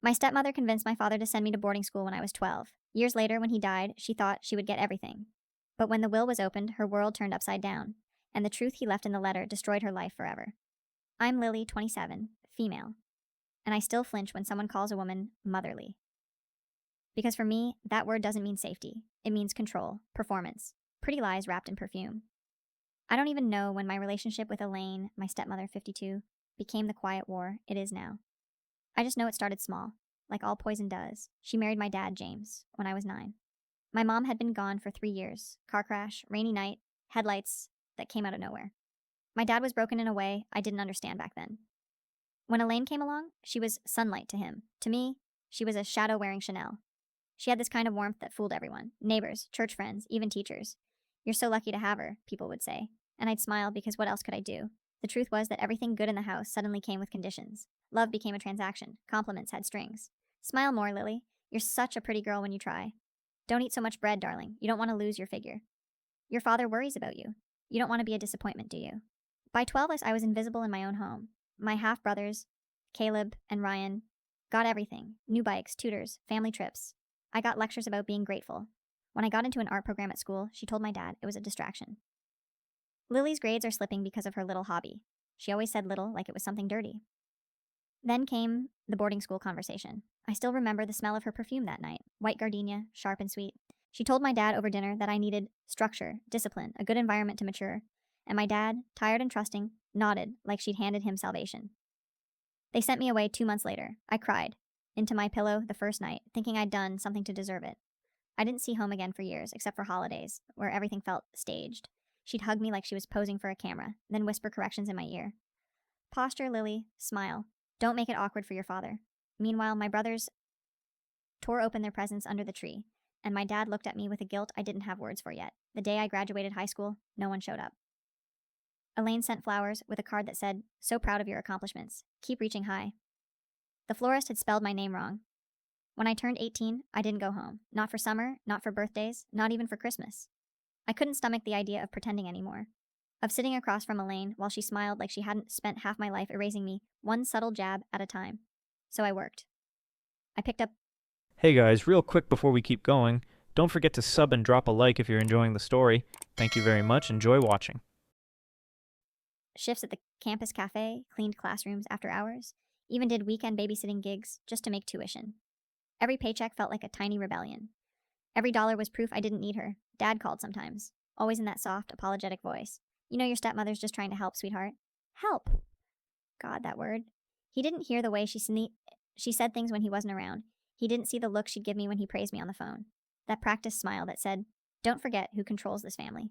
My stepmother convinced my father to send me to boarding school when I was 12. Years later, when he died, she thought she would get everything. But when the will was opened, her world turned upside down, and the truth he left in the letter destroyed her life forever. I'm Lily, 27, female, and I still flinch when someone calls a woman motherly. Because for me, that word doesn't mean safety. It means control, performance, pretty lies wrapped in perfume. I don't even know when my relationship with Elaine, my stepmother, 52, became the quiet war it is now. I just know it started small, like all poison does. She married my dad, James, when I was 9. My mom had been gone for 3 years. Car crash, rainy night, headlights that came out of nowhere. My dad was broken in a way I didn't understand back then. When Elaine came along, she was sunlight to him. To me, she was a shadow wearing Chanel. She had this kind of warmth that fooled everyone: neighbors, church friends, even teachers. You're so lucky to have her, people would say. And I'd smile because what else could I do? The truth was that everything good in the house suddenly came with conditions. Love became a transaction. Compliments had strings. Smile more, Lily. You're such a pretty girl when you try. Don't eat so much bread, darling. You don't want to lose your figure. Your father worries about you. You don't want to be a disappointment, do you? By 12, I was invisible in my own home. My half brothers, Caleb and Ryan, got everything: new bikes, tutors, family trips. I got lectures about being grateful. When I got into an art program at school, she told my dad it was a distraction. Lily's grades are slipping because of her little hobby. She always said little like it was something dirty. Then came the boarding school conversation. I still remember the smell of her perfume that night: white gardenia, sharp and sweet. She told my dad over dinner that I needed structure, discipline, a good environment to mature. And my dad, tired and trusting, nodded like she'd handed him salvation. They sent me away 2 months later. I cried into my pillow the first night, thinking I'd done something to deserve it. I didn't see home again for years, except for holidays, where everything felt staged. She'd hug me like she was posing for a camera, then whisper corrections in my ear. Posture, Lily. Smile. Don't make it awkward for your father. Meanwhile, my brothers tore open their presents under the tree, and my dad looked at me with a guilt I didn't have words for yet. The day I graduated high school, no one showed up. Elaine sent flowers with a card that said, "So proud of your accomplishments. Keep reaching high." The florist had spelled my name wrong. When I turned 18, I didn't go home. Not for summer, not for birthdays, not even for Christmas. I couldn't stomach the idea of pretending anymore, of sitting across from Elaine while she smiled like she hadn't spent half my life erasing me one subtle jab at a time. So I worked. I picked up Hey guys, real quick before we keep going, don't forget to sub and drop a like if you're enjoying the story. Thank you very much. Enjoy watching. shifts at the campus cafe, cleaned classrooms after hours, even did weekend babysitting gigs just to make tuition. Every paycheck felt like a tiny rebellion. Every dollar was proof I didn't need her. Dad called sometimes, always in that soft, apologetic voice. "You know your stepmother's just trying to help, sweetheart." Help! God, that word. He didn't hear the way she said things when he wasn't around. He didn't see the look she'd give me when he praised me on the phone. That practiced smile that said, "Don't forget who controls this family."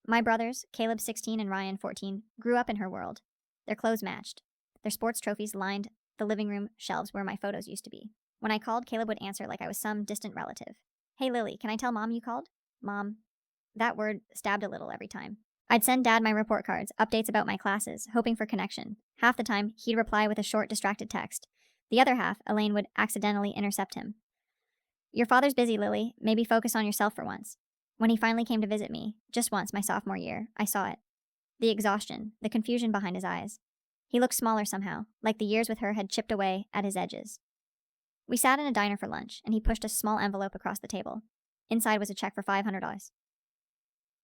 My brothers, Caleb 16 and Ryan 14, grew up in her world. Their clothes matched. Their sports trophies lined the living room shelves where my photos used to be. When I called, Caleb would answer like I was some distant relative. "Hey, Lily, can I tell Mom you called?" Mom. That word stabbed a little every time. I'd send Dad my report cards, updates about my classes, hoping for connection. Half the time, he'd reply with a short, distracted text. The other half, Elaine would accidentally intercept him. "Your father's busy, Lily. Maybe focus on yourself for once." When he finally came to visit me, just once my sophomore year, I saw it. The exhaustion, the confusion behind his eyes. He looked smaller somehow, like the years with her had chipped away at his edges. We sat in a diner for lunch, and he pushed a small envelope across the table. Inside was a check for $500.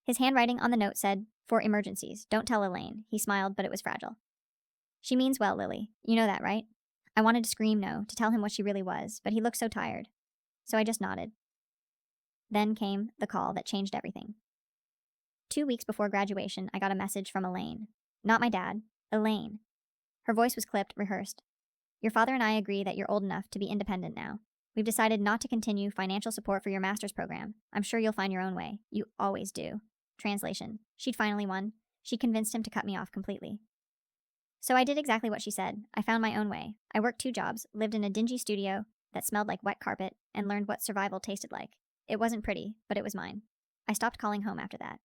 His handwriting on the note said, "For emergencies. Don't tell Elaine." He smiled, but it was fragile. "She means well, Lily. You know that, right?" I wanted to scream no, to tell him what she really was, but he looked so tired. So I just nodded. Then came the call that changed everything. 2 weeks before graduation, I got a message from Elaine. Not my dad, Elaine. Her voice was clipped, rehearsed. "Your father and I agree that you're old enough to be independent now. We've decided not to continue financial support for your master's program. I'm sure you'll find your own way. You always do." Translation. She'd finally won. She convinced him to cut me off completely. So I did exactly what she said. I found my own way. I worked 2 jobs, lived in a dingy studio that smelled like wet carpet, and learned what survival tasted like. It wasn't pretty, but it was mine. I stopped calling home after that.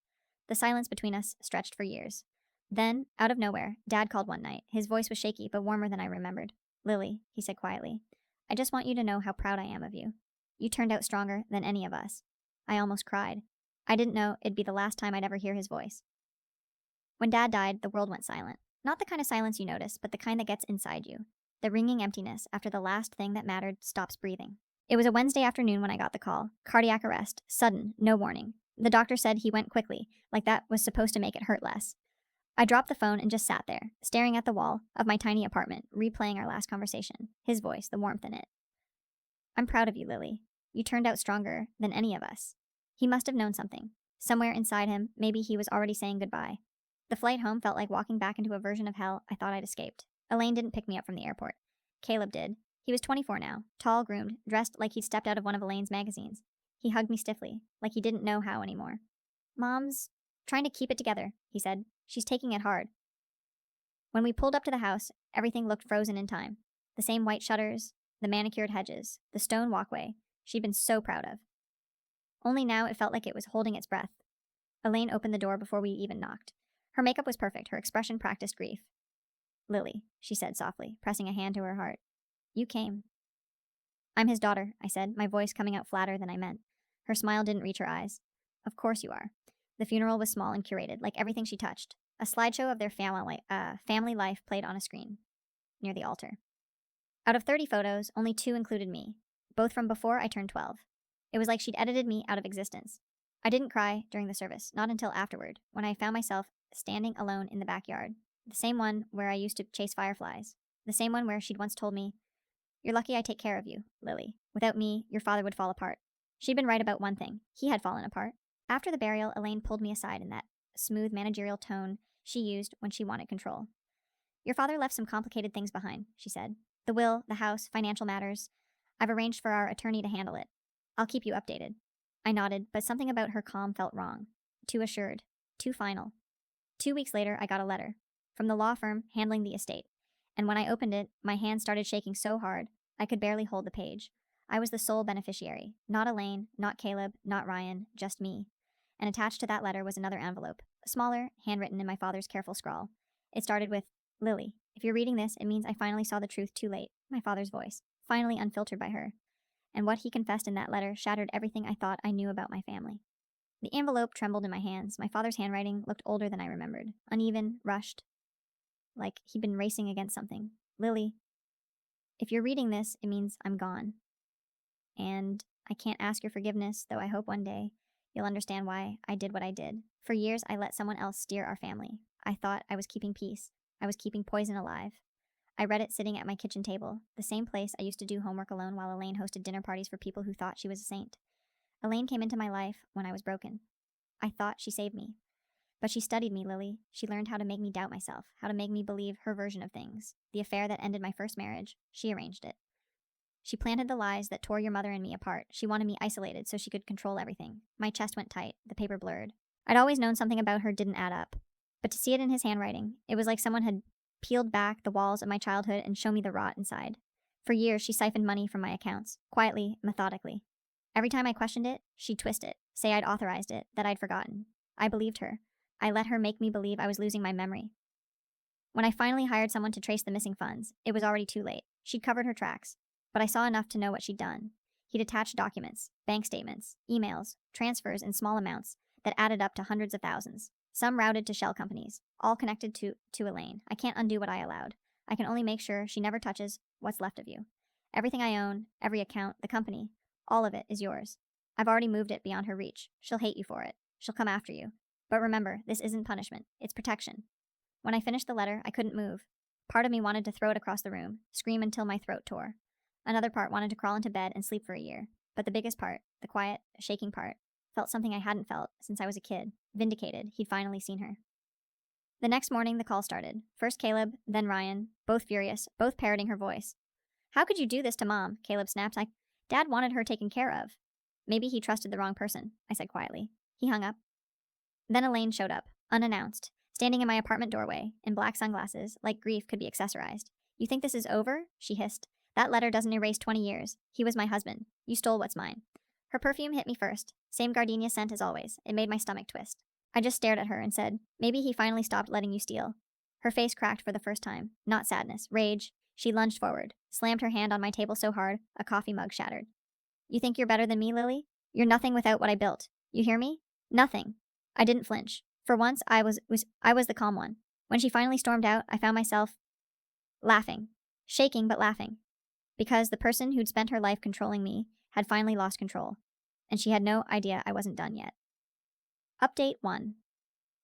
The silence between us stretched for years. Then, out of nowhere, Dad called one night. His voice was shaky, but warmer than I remembered. "Lily," he said quietly, "I just want you to know how proud I am of you. You turned out stronger than any of us." I almost cried. I didn't know it'd be the last time I'd ever hear his voice. When Dad died, the world went silent. Not the kind of silence you notice, but the kind that gets inside you. the ringing emptiness after the last thing that mattered stops breathing. It was a Wednesday afternoon when I got the call. Cardiac arrest. Sudden. No warning. The doctor said he went quickly, like that was supposed to make it hurt less. I dropped the phone and just sat there, staring at the wall of my tiny apartment, replaying our last conversation. His voice, the warmth in it. I'm proud of you, Lily. You turned out stronger than any of us. He must have known something. Somewhere inside him, maybe he was already saying goodbye. The flight home felt like walking back into a version of hell I thought I'd escaped. Elaine didn't pick me up from the airport. Caleb did. He was 24 now, tall, groomed, dressed like he'd stepped out of one of Elaine's magazines. He hugged me stiffly, like he didn't know how anymore. Mom's trying to keep it together, he said. She's taking it hard. When we pulled up to the house, everything looked frozen in time. The same white shutters, the manicured hedges, the stone walkway she'd been so proud of. Only now it felt like it was holding its breath. Elaine opened the door before we even knocked. Her makeup was perfect, her expression practiced grief. Lily, she said softly, pressing a hand to her heart. You came. I'm his daughter, I said, my voice coming out flatter than I meant. Her smile didn't reach her eyes. Of course you are. The funeral was small and curated, like everything she touched. A slideshow of their family life played on a screen near the altar. Out of 30 photos, only 2 included me, both from before I turned 12. It was like she'd edited me out of existence. I didn't cry during the service, not until afterward, when I found myself standing alone in the backyard, the same one where I used to chase fireflies, the same one where she'd once told me, You're lucky I take care of you, Lily. Without me, your father would fall apart. She'd been right about one thing. He had fallen apart. After the burial, Elaine pulled me aside in that smooth managerial tone she used when she wanted control. Your father left some complicated things behind, she said. The will, the house, financial matters. I've arranged for our attorney to handle it. I'll keep you updated. I nodded, but something about her calm felt wrong. Too assured. Too final. 2 weeks later, I got a letter from the law firm handling the estate, and when I opened it, my hand started shaking so hard I could barely hold the page. I was the sole beneficiary. Not Elaine, not Caleb, not Ryan, just me. And attached to that letter was another envelope, smaller, handwritten in my father's careful scrawl. It started with, Lily, if you're reading this, it means I finally saw the truth too late. My father's voice, finally unfiltered by her. And what he confessed in that letter shattered everything I thought I knew about my family. The envelope trembled in my hands. My father's handwriting looked older than I remembered. Uneven, rushed, like he'd been racing against something. Lily, if you're reading this, it means I'm gone. And I can't ask your forgiveness, though I hope one day you'll understand why I did what I did. For years, I let someone else steer our family. I thought I was keeping peace. I was keeping poison alive. I read it sitting at my kitchen table, the same place I used to do homework alone while Elaine hosted dinner parties for people who thought she was a saint. Elaine came into my life when I was broken. I thought she saved me. But she studied me, Lily. She learned how to make me doubt myself, how to make me believe her version of things. The affair that ended my first marriage, she arranged it. She planted the lies that tore your mother and me apart. She wanted me isolated so she could control everything. My chest went tight, the paper blurred. I'd always known something about her didn't add up. But to see it in his handwriting, it was like someone had peeled back the walls of my childhood and shown me the rot inside. For years, she siphoned money from my accounts, quietly, methodically. Every time I questioned it, she'd twist it, say I'd authorized it, that I'd forgotten. I believed her. I let her make me believe I was losing my memory. When I finally hired someone to trace the missing funds, it was already too late. She'd covered her tracks, but I saw enough to know what she'd done. He'd attached documents, bank statements, emails, transfers in small amounts that added up to hundreds of thousands. Some routed to shell companies, all connected to Elaine. I can't undo what I allowed. I can only make sure she never touches what's left of you. Everything I own, every account, the company, all of it is yours. I've already moved it beyond her reach. She'll hate you for it. She'll come after you. But remember, this isn't punishment. It's protection. When I finished the letter, I couldn't move. Part of me wanted to throw it across the room, scream until my throat tore. Another part wanted to crawl into bed and sleep for a year. But the biggest part, the quiet, shaking part, felt something I hadn't felt since I was a kid. Vindicated, he'd finally seen her. The next morning, the call started. First Caleb, then Ryan, both furious, both parroting her voice. How could you do this to Mom? Caleb snapped. Dad wanted her taken care of. Maybe he trusted the wrong person, I said quietly. He hung up. Then Elaine showed up, unannounced, standing in my apartment doorway, in black sunglasses, like grief could be accessorized. You think this is over? She hissed. That letter doesn't erase 20 years. He was my husband. You stole what's mine. Her perfume hit me first. Same gardenia scent as always. It made my stomach twist. I just stared at her and said, maybe he finally stopped letting you steal. Her face cracked for the first time. Not sadness, rage. She lunged forward, slammed her hand on my table so hard, a coffee mug shattered. You think you're better than me, Lily? You're nothing without what I built. You hear me? Nothing. I didn't flinch. For once, I was the calm one. When she finally stormed out, I found myself laughing. shaking but laughing, because the person who'd spent her life controlling me had finally lost control, and she had no idea I wasn't done yet. Update 1.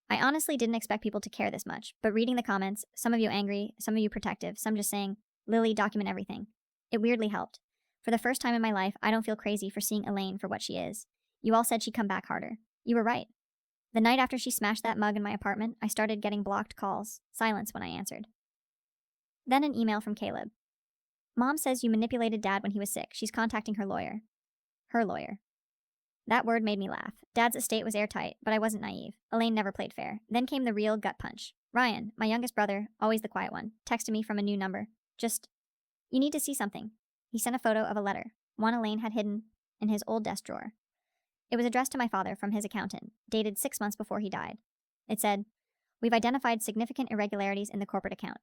I honestly didn't expect people to care this much, but reading the comments, some of you angry, some of you protective, some just saying, Lily, document everything, it weirdly helped. For the first time in my life, I don't feel crazy for seeing Elaine for what she is. You all said she'd come back harder. You were right. The night after she smashed that mug in my apartment, I started getting blocked calls, silence when I answered. Then an email from Caleb. Mom says you manipulated Dad when he was sick. She's contacting her lawyer. Her lawyer. That word made me laugh. Dad's estate was airtight, but I wasn't naive. Elaine never played fair. Then came the real gut punch. Ryan, my youngest brother, always the quiet one, texted me from a new number. Just, you need to see something. He sent a photo of a letter, one Elaine had hidden in his old desk drawer. It was addressed to my father from his accountant, dated 6 months before he died. It said, We've identified significant irregularities in the corporate account.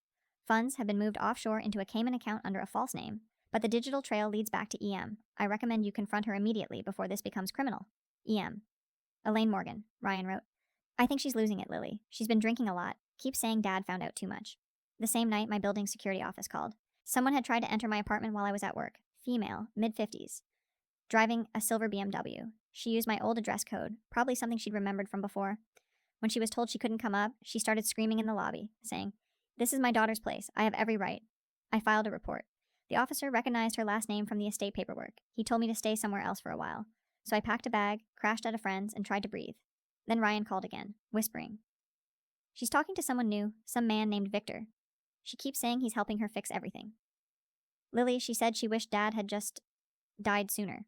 Funds have been moved offshore into a Cayman account under a false name, but the digital trail leads back to EM. I recommend you confront her immediately before this becomes criminal. EM. Elaine Morgan, Ryan wrote. I think she's losing it, Lily. She's been drinking a lot. Keeps saying Dad found out too much. The same night, my building security office called. Someone had tried to enter my apartment while I was at work. Female, mid-50s. Driving a silver BMW. She used my old address code, probably something she'd remembered from before. When she was told she couldn't come up, she started screaming in the lobby, saying, This is my daughter's place. I have every right. I filed a report. The officer recognized her last name from the estate paperwork. He told me to stay somewhere else for a while. So I packed a bag, crashed at a friend's, and tried to breathe. Then Ryan called again, whispering. She's talking to someone new, some man named Victor. She keeps saying he's helping her fix everything. Lily, she said she wished Dad had just died sooner.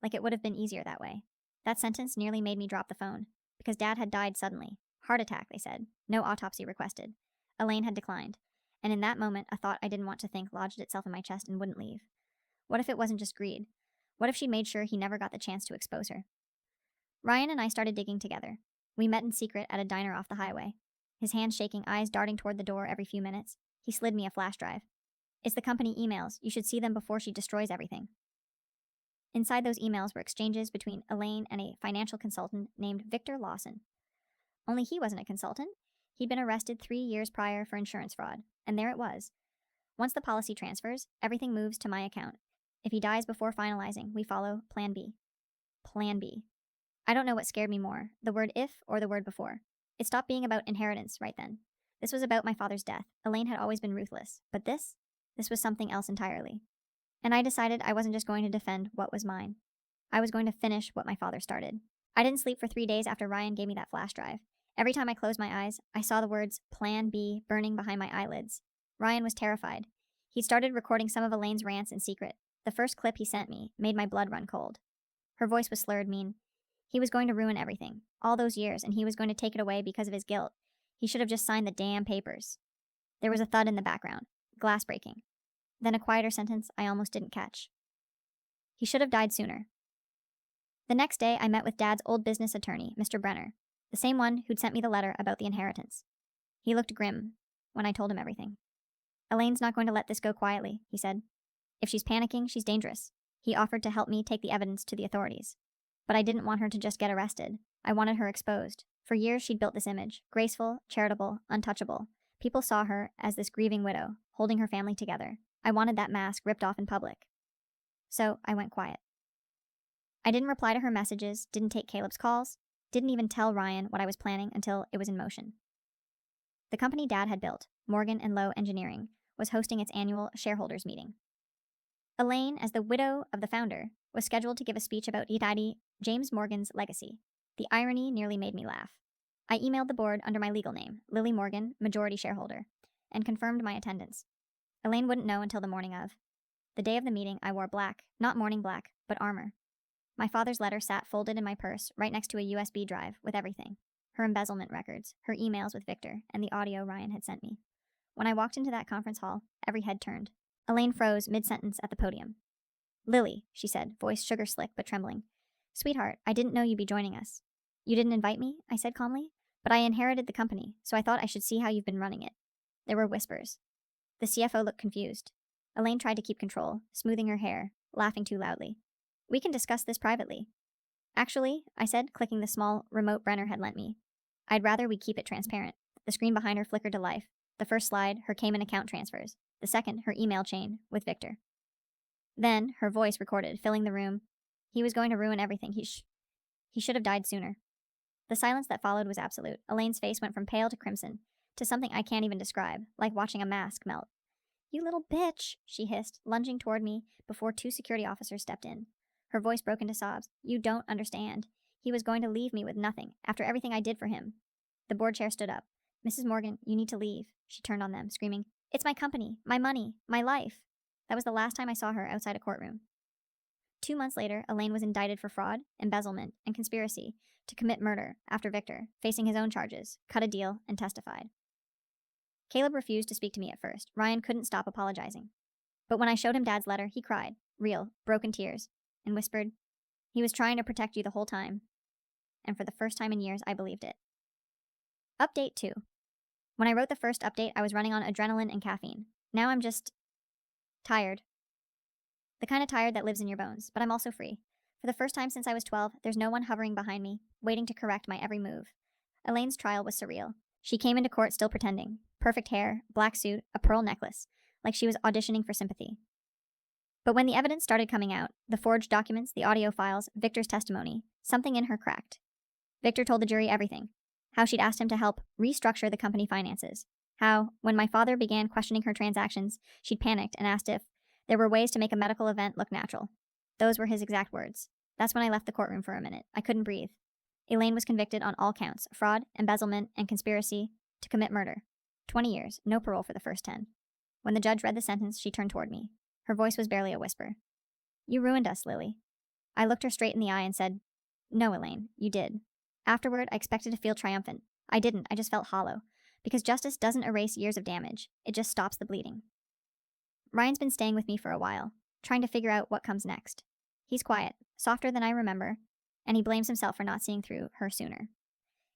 Like it would have been easier that way. That sentence nearly made me drop the phone, because Dad had died suddenly. Heart attack, they said. No autopsy requested. Elaine had declined. And in that moment, a thought I didn't want to think lodged itself in my chest and wouldn't leave. What if it wasn't just greed? What if she'd made sure he never got the chance to expose her? Ryan and I started digging together. We met in secret at a diner off the highway. His hands shaking, eyes darting toward the door every few minutes. He slid me a flash drive. It's the company emails. You should see them before she destroys everything. Inside those emails were exchanges between Elaine and a financial consultant named Victor Lawson. Only he wasn't a consultant. He'd been arrested 3 years prior for insurance fraud, and there it was. Once the policy transfers, everything moves to my account. If he dies before finalizing, we follow Plan B. Plan B. I don't know what scared me more, the word if or the word before. It stopped being about inheritance right then. This was about my father's death. Elaine had always been ruthless, but this was something else entirely. And I decided I wasn't just going to defend what was mine. I was going to finish what my father started. I didn't sleep for 3 days after Ryan gave me that flash drive. Every time I closed my eyes, I saw the words Plan B burning behind my eyelids. Ryan was terrified. He'd started recording some of Elaine's rants in secret. The first clip he sent me made my blood run cold. Her voice was slurred, mean. He was going to ruin everything, all those years, and he was going to take it away because of his guilt. He should have just signed the damn papers. There was a thud in the background, glass breaking. Then a quieter sentence I almost didn't catch. He should have died sooner. The next day, I met with Dad's old business attorney, Mr. Brenner, the same one who'd sent me the letter about the inheritance. He looked grim when I told him everything. Elaine's not going to let this go quietly, he said. If she's panicking, she's dangerous. He offered to help me take the evidence to the authorities. But I didn't want her to just get arrested. I wanted her exposed. For years, she'd built this image, graceful, charitable, untouchable. People saw her as this grieving widow, holding her family together. I wanted that mask ripped off in public. So I went quiet. I didn't reply to her messages, didn't take Caleb's calls, didn't even tell Ryan what I was planning until it was in motion. The company Dad had built, Morgan & Lowe Engineering, was hosting its annual shareholders meeting. Elaine, as the widow of the founder, was scheduled to give a speech about Daddy James Morgan's legacy. The irony nearly made me laugh. I emailed the board under my legal name, Lily Morgan, majority shareholder, and confirmed my attendance. Elaine wouldn't know until the morning of. The day of the meeting, I wore black, not morning black, but armor. My father's letter sat folded in my purse right next to a USB drive with everything. Her embezzlement records, her emails with Victor, and the audio Ryan had sent me. When I walked into that conference hall, every head turned. Elaine froze mid-sentence at the podium. Lily, she said, voice sugar slick but trembling. Sweetheart, I didn't know you'd be joining us. You didn't invite me, I said calmly, but I inherited the company, so I thought I should see how you've been running it. There were whispers. The CFO looked confused. Elaine tried to keep control, smoothing her hair, laughing too loudly. We can discuss this privately. Actually, I said, clicking the small remote Brenner had lent me. I'd rather we keep it transparent. The screen behind her flickered to life. The first slide, her Cayman account transfers. The second, her email chain with Victor. Then, her voice recorded, filling the room. He was going to ruin everything. He should have died sooner. The silence that followed was absolute. Elaine's face went from pale to crimson, to something I can't even describe, like watching a mask melt. "You little bitch," she hissed, lunging toward me before 2 security officers stepped in. Her voice broke into sobs. "You don't understand. He was going to leave me with nothing, after everything I did for him." The board chair stood up. "Mrs. Morgan, you need to leave." She turned on them, screaming, "It's my company, my money, my life." That was the last time I saw her outside a courtroom. 2 months later, Elaine was indicted for fraud, embezzlement, and conspiracy to commit murder after Victor, facing his own charges, cut a deal, and testified. Caleb refused to speak to me at first. Ryan couldn't stop apologizing. But when I showed him Dad's letter, he cried, real, broken tears, and whispered, "He was trying to protect you the whole time." And for the first time in years, I believed it. Update 2. When I wrote the first update, I was running on adrenaline and caffeine. Now I'm just tired. The kind of tired that lives in your bones, but I'm also free. For the first time since I was 12, there's no one hovering behind me, waiting to correct my every move. Elaine's trial was surreal. She came into court still pretending. Perfect hair, black suit, a pearl necklace, like she was auditioning for sympathy. But when the evidence started coming out, the forged documents, the audio files, Victor's testimony, something in her cracked. Victor told the jury everything. How she'd asked him to help restructure the company finances. How, when my father began questioning her transactions, she'd panicked and asked if there were ways to make a medical event look natural. Those were his exact words. That's when I left the courtroom for a minute. I couldn't breathe. Elaine was convicted on all counts: fraud, embezzlement, and conspiracy to commit murder. 20 years, no parole for the first 10. When the judge read the sentence, she turned toward me. Her voice was barely a whisper. "You ruined us, Lily." I looked her straight in the eye and said, "No, Elaine, you did." Afterward, I expected to feel triumphant. I didn't. I just felt hollow. Because justice doesn't erase years of damage. It just stops the bleeding. Ryan's been staying with me for a while, trying to figure out what comes next. He's quiet, softer than I remember, and he blames himself for not seeing through her sooner.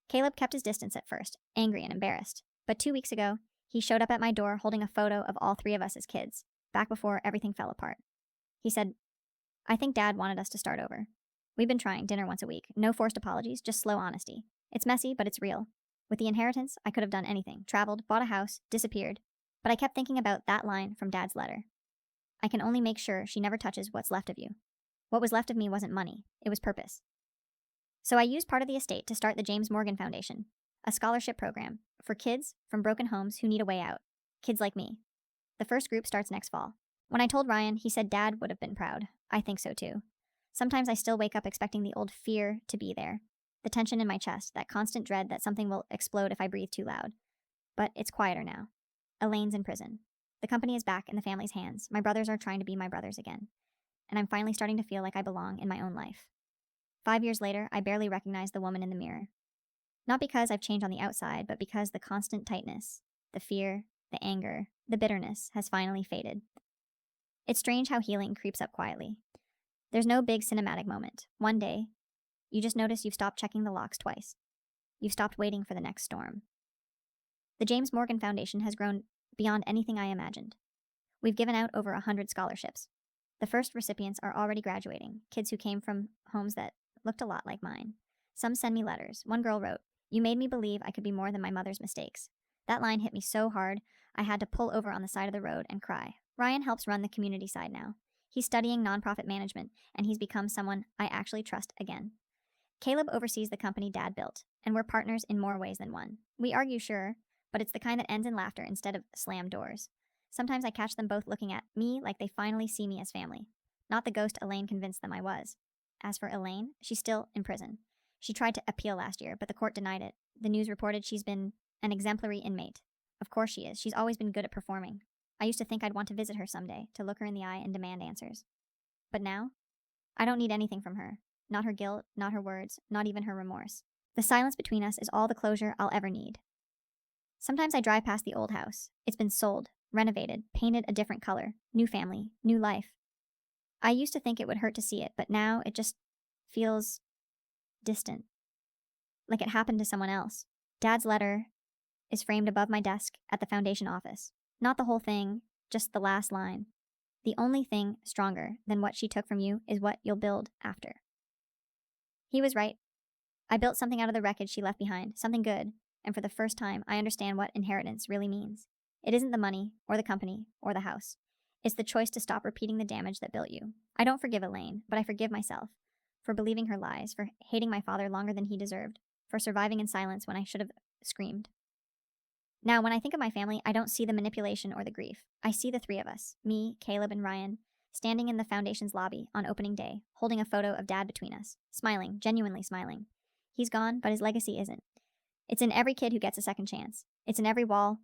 Caleb kept his distance at first, angry and embarrassed. But 2 weeks ago, he showed up at my door holding a photo of all 3 of us as kids, back before everything fell apart. He said, "I think Dad wanted us to start over. We've been trying dinner once a week. No forced apologies, just slow honesty. It's messy, but it's real. With the inheritance, I could have done anything. Traveled, bought a house, disappeared. But I kept thinking about that line from Dad's letter. I can only make sure she never touches what's left of you. What was left of me wasn't money. It was purpose. So I used part of the estate to start the James Morgan Foundation, a scholarship program for kids from broken homes who need a way out. Kids like me. The first group starts next fall. When I told Ryan, he said Dad would have been proud. I think so too. Sometimes I still wake up expecting the old fear to be there. The tension in my chest, that constant dread that something will explode if I breathe too loud. But it's quieter now. Elaine's in prison. The company is back in the family's hands. My brothers are trying to be my brothers again. And I'm finally starting to feel like I belong in my own life. 5 years later, I barely recognize the woman in the mirror. Not because I've changed on the outside, but because the constant tightness, the fear, the anger, the bitterness has finally faded. It's strange how healing creeps up quietly. There's no big cinematic moment. One day, you just notice you've stopped checking the locks twice. You've stopped waiting for the next storm. The James Morgan Foundation has grown beyond anything I imagined. We've given out over 100 scholarships. The first recipients are already graduating, kids who came from homes that looked a lot like mine. Some send me letters. One girl wrote, "You made me believe I could be more than my mother's mistakes." That line hit me so hard, I had to pull over on the side of the road and cry. Ryan helps run the community side now. He's studying nonprofit management, and he's become someone I actually trust again. Caleb oversees the company Dad built, and we're partners in more ways than one. We argue, sure, but it's the kind that ends in laughter instead of slammed doors. Sometimes I catch them both looking at me like they finally see me as family, not the ghost Elaine convinced them I was. As for Elaine, she's still in prison. She tried to appeal last year, but the court denied it. The news reported she's been an exemplary inmate. Of course she is. She's always been good at performing. I used to think I'd want to visit her someday, to look her in the eye and demand answers. But now, I don't need anything from her. Not her guilt, not her words, not even her remorse. The silence between us is all the closure I'll ever need. Sometimes I drive past the old house. It's been sold, renovated, painted a different color. New family, new life. I used to think it would hurt to see it, but now it just feels distant. Like it happened to someone else. Dad's letter is framed above my desk at the foundation office. Not the whole thing, just the last line. The only thing stronger than what she took from you is what you'll build after. He was right. I built something out of the wreckage she left behind, something good, and for the first time, I understand what inheritance really means. It isn't the money, or the company, or the house. It's the choice to stop repeating the damage that built you. I don't forgive Elaine, but I forgive myself for believing her lies, for hating my father longer than he deserved, for surviving in silence when I should have screamed. Now, when I think of my family, I don't see the manipulation or the grief. I see the three of us, me, Caleb, and Ryan, standing in the foundation's lobby on opening day, holding a photo of Dad between us, smiling, genuinely smiling. He's gone, but his legacy isn't. It's in every kid who gets a second chance. It's in every wall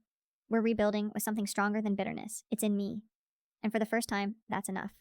we're rebuilding with something stronger than bitterness. It's in me. And for the first time, that's enough.